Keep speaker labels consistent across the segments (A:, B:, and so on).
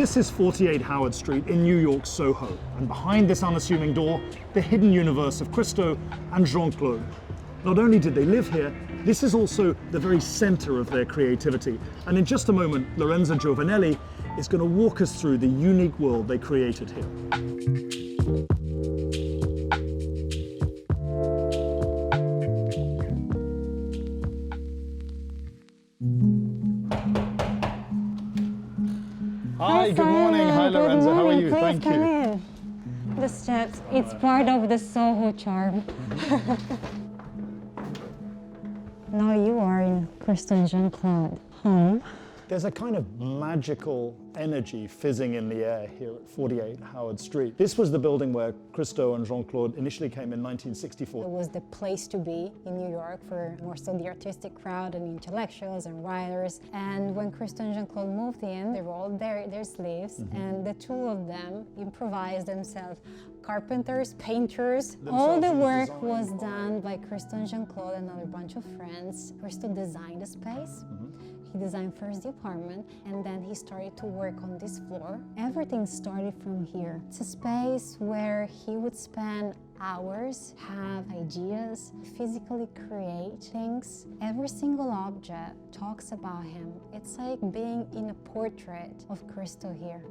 A: This is 48 Howard Street in New York's Soho, and behind this unassuming door, the hidden universe of Christo and Jeanne Claude. Not only did they live here, this is also the very center of their creativity. And in just a moment, Lorenza Giovanelli is going to walk us through the unique world they created here. Hi, good morning. Hi, Lorenza. How are you?
B: Thank you. In. The steps, it's part of the Soho charm. Now you are in Christo and Jeanne Claude home.
A: There's a kind of magical energy fizzing in the air here at 48 Howard Street. This was the building where Christo and Jeanne Claude initially came in 1964.
B: It was the place to be in New York for more so the artistic crowd and intellectuals and writers. And when Christo and Jeanne Claude moved in, they rolled their sleeves, and the two of them improvised themselves. Carpenters, painters, all the work was done by Christo and Jeanne Claude and another bunch of friends. Christo designed the space. He designed first the apartment, and then he started to work on this floor. Everything started from here. It's a space where he would spend hours, have ideas, physically create things. Every single object talks about him. It's like being in a portrait of Christo here.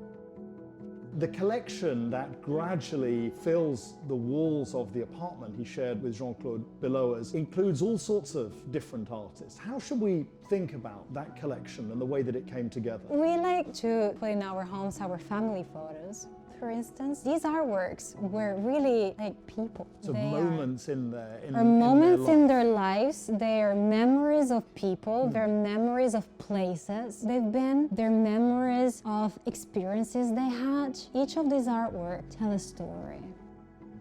A: The collection that gradually fills the walls of the apartment he shared with Jeanne Claude below us includes all sorts of different artists. How should we think about that collection and the way that it came together?
B: We like to put in our homes our family photos. For instance, these artworks were really like people.
A: So moments in there.
B: Moments in their lives. They are memories of people. They're memories of places they've been. They're memories of experiences they had. Each of these artworks tell a story.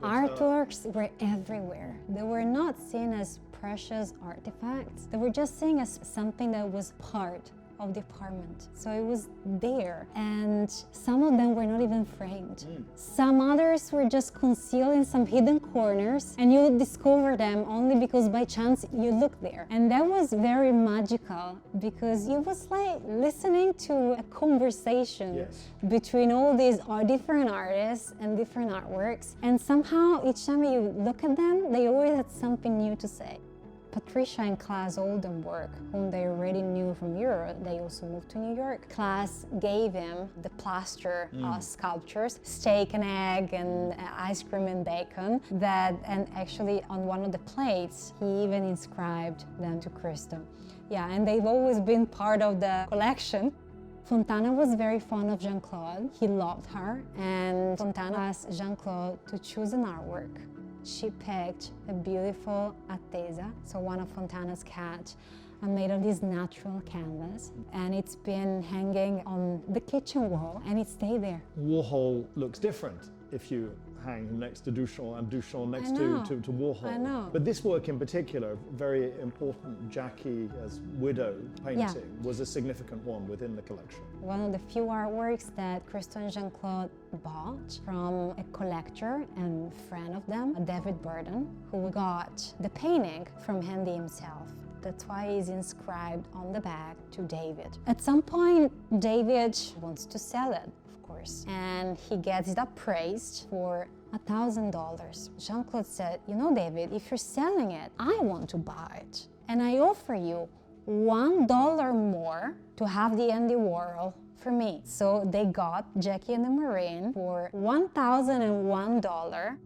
B: Artworks were everywhere. They were not seen as precious artifacts. They were just seen as something that was part of the apartment. So it was there, and some of them were not even framed. Some others were just concealed in some hidden corners, and you would discover them only because by chance you looked there. And that was very magical, because it was like listening to a conversation between all these different artists and different artworks, and somehow each time you look at them, they always had something new to say. Patricia and Claes Oldenburg, whom they already knew from Europe, they also moved to New York. Claes gave him the plaster sculptures, steak and egg and ice cream and bacon, and actually on one of the plates, he even inscribed them to Christo. Yeah, and they've always been part of the collection. Fontana was very fond of Jeanne Claude. He loved her, and Fontana asked Jeanne Claude to choose an artwork. She picked a beautiful attesa, so one of Fontana's cats, made of this natural canvas, and it's been hanging on the kitchen wall, and it stayed there.
A: Warhol looks different if you hang next to Duchamp and Duchamp next to Warhol.
B: I know.
A: But this work in particular, very important, Jackie as widow painting, was a significant one within the collection.
B: One of the few artworks that Christo and Jeanne Claude bought from a collector and friend of them, David Burden, who got the painting from Andy himself. That's why it's inscribed on the back to David. At some point, David wants to sell it, of course, and he gets it appraised for $1,000. Jeanne Claude said, "You know, David, if you're selling it, I want to buy it, and I offer you $1 more to have the Andy Warhol for me." So they got Jackie and the Marine for $1,001.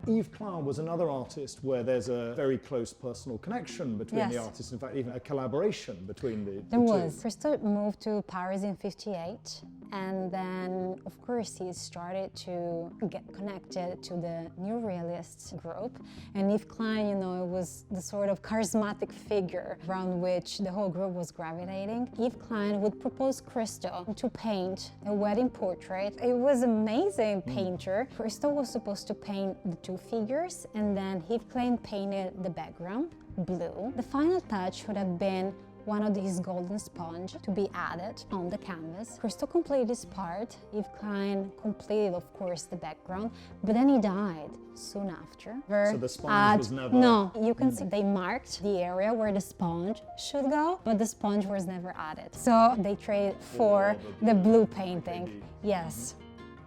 A: Yves Klein was another artist where there's a very close personal connection between the artists, in fact even a collaboration between the two.
B: Christo moved to Paris in '58, and then of course he started to get connected to the New Realists group, and Yves Klein, you know, was the sort of charismatic figure around which the whole group was gravitating. Yves Klein would propose Christo to paint a wedding portrait. It was an amazing painter. Christo was supposed to paint the two figures, and then Yves Klein painted the background blue. The final touch would have been one of his golden sponge to be added on the canvas. Christo completed his part. Yves Klein completed, of course, the background, but then he died soon after.
A: So the sponge was never...
B: No, you can see they marked the area where the sponge should go, but the sponge was never added. So they traded for the blue painting. Yes.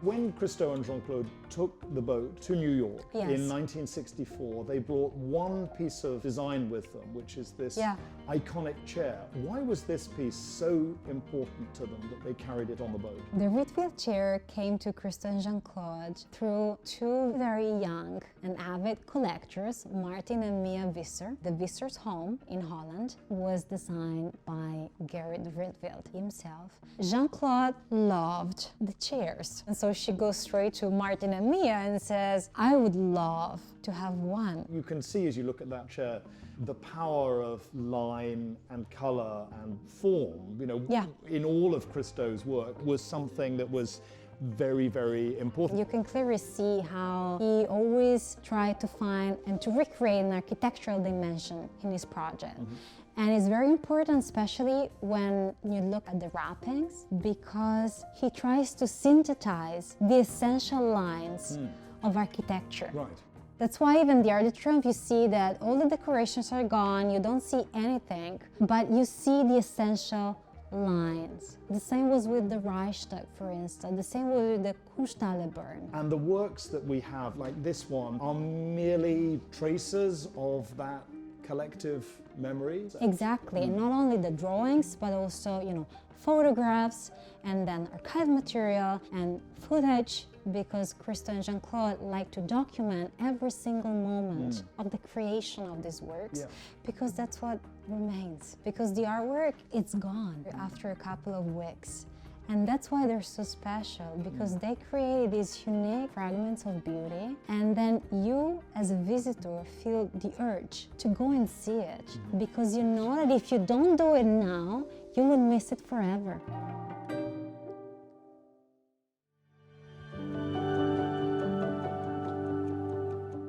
A: When Christo and Jeanne Claude took the boat to New York in 1964, they brought one piece of design with them, which is this iconic chair. Why was this piece so important to them that they carried it on the boat?
B: The Rietveld chair came to Christo and Jeanne Claude through two very young and avid collectors, Martin and Mia Visser. The Visser's home in Holland was designed by Gerrit Rietveld himself. Jeanne Claude loved the chairs, and so she goes straight to Martin and Mia and says, I would love to have one.
A: You can see as you look at that chair the power of line and color and form, you know, in all of Christo's work was something that was very, very important.
B: You can clearly see how he always tried to find and to recreate an architectural dimension in his project. And it's very important, especially when you look at the wrappings, because he tries to synthesize the essential lines of architecture.
A: Right.
B: That's why even the Art of Triumph, you see that all the decorations are gone, you don't see anything, but you see the essential lines. The same was with the Reichstag, for instance, the same was with the Kunsthalleburn.
A: And the works that we have, like this one, are merely traces of that collective memory.
B: Exactly, and not only the drawings, but also, you know, photographs, and then archive material and footage, because Christo and Jeanne Claude like to document every single moment of the creation of these works, because that's what remains. Because the artwork, it's gone after a couple of weeks. And that's why they're so special, because they create these unique fragments of beauty, and then you, as a visitor, feel the urge to go and see it, because you know that if you don't do it now, you will miss it forever.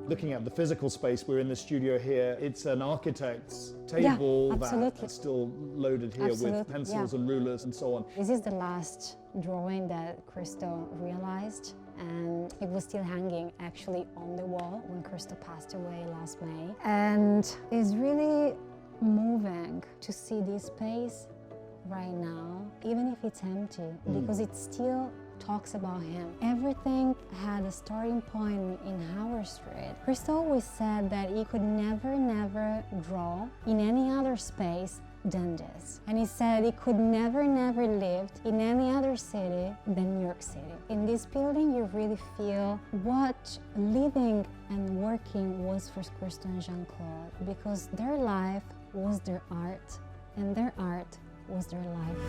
A: Looking at the physical space, we're in the studio here. It's an architect's table that's still loaded here with pencils and rulers and so on.
B: This is the last drawing that Christo realized, and it was still hanging actually on the wall when Christo passed away last May. And it's really moving to see this space right now, even if it's empty, because it still talks about him. Everything had a starting point in Howard Street. Christo always said that he could never draw in any other space than this. And he said he could never lived in any other city than New York City. In this building, you really feel what living and working was for Christo and Jeanne Claude, because their life was their art, and their art was their life.